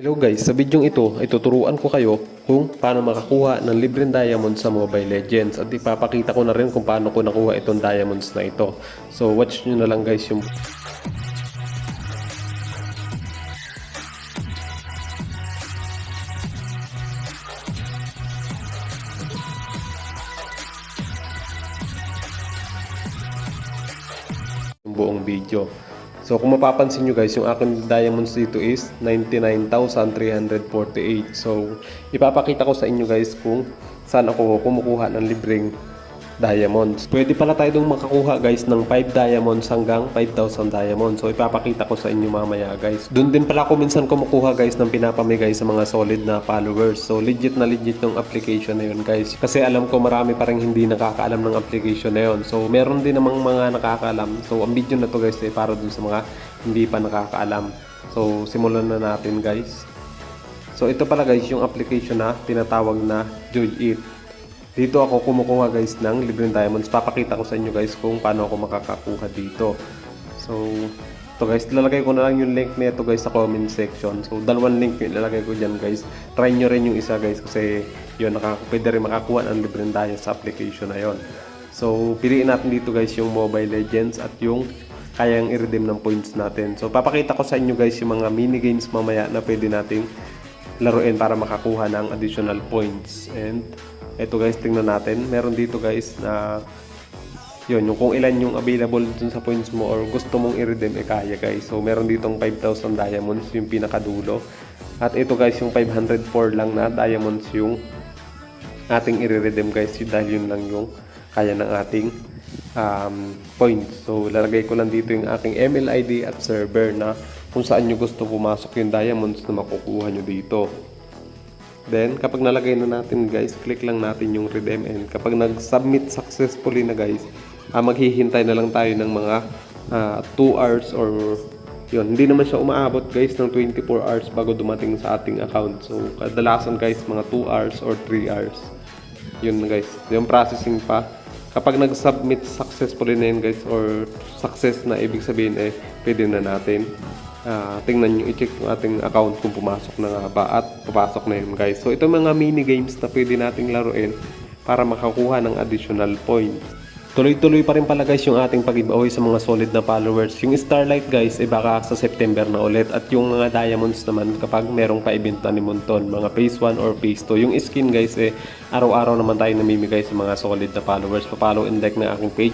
Hello guys, sa bidyong ito ay tuturuan ko kayo kung paano makakuha ng libreng diamond sa Mobile Legends at ipapakita ko na rin kung paano ko nakuha itong diamonds na ito. So watch nyo na lang guys yung buong video. So kung mapapansin nyo guys, yung aking diamonds dito is 99,348. So ipapakita ko sa inyo guys kung saan ako kumukuha ng libreng diamonds. Pwede pala tayo dong makakuha guys ng 5 diamonds hanggang 5,000 diamonds. So ipapakita ko sa inyo mamaya guys. Doon din pala ako minsan kumukuha guys ng pinapamigay sa mga solid na followers. So legit na legit yung application na yun guys. Kasi alam ko marami pa rin hindi nakakaalam ng application na yun. So meron din namang mga nakakaalam. So ang video na to guys ay para dun sa mga hindi pa nakakaalam. So simulan na natin guys. So ito pala guys yung application na tinatawag na Joy It. Dito ako kumukuha guys ng libreng diamonds. Papakita ko sa inyo guys kung paano ako makakakuha dito. So, ito guys, lalagay ko na lang yung link nito guys sa comment section. So, dalawang link yung ilalagay ko dyan guys. Try nyo rin yung isa guys kasi yun, pwede rin makakuha ng libreng diamonds sa application na yun. So, piliin natin dito guys yung Mobile Legends at yung kayang i-redeem ng points natin. So, papakita ko sa inyo guys yung mga mini games mamaya na pwede nating laruin para makakuha ng additional points. And ito guys, tingnan natin. Meron dito guys na yun, yung kung ilan yung available dun sa points mo or gusto mong i-redeem, kaya guys. So meron ditong 5,000 diamonds yung pinakadulo. At ito guys, yung 504 lang na diamonds yung ating i-redeem guys. Dahil yun lang yung kaya ng ating points. So lalagay ko lang dito yung aking ML ID at server na kung saan nyo gusto pumasok yung diamonds na makukuha nyo dito. Then, kapag nalagay na natin guys, click lang natin yung redeem, and kapag nag-submit successfully na guys, maghihintay na lang tayo ng mga 2 hours or yun. Hindi naman siya umaabot guys ng 24 hours bago dumating sa ating account. So, kadalasan guys, mga 2 hours or 3 hours. Yun guys, yung processing pa. Kapag nag-submit successfully na yun guys, or success na, ibig sabihin pwede na natin tingnan nyo, i-check yung ating account kung pumasok na nga ba at papasok na yun guys. So ito mga mini games na pwede nating laruin para makakuha ng additional points. Tuloy-tuloy pa rin pala guys yung ating pag-giveaway sa mga solid na followers. Yung Starlight guys ay baka sa September na ulit, at yung mga diamonds naman kapag merong pa-event na ni Monton, mga phase 1 or phase 2. Yung skin guys araw-araw naman tayo namimigay sa mga solid na followers. Pa-follow and like na aking page.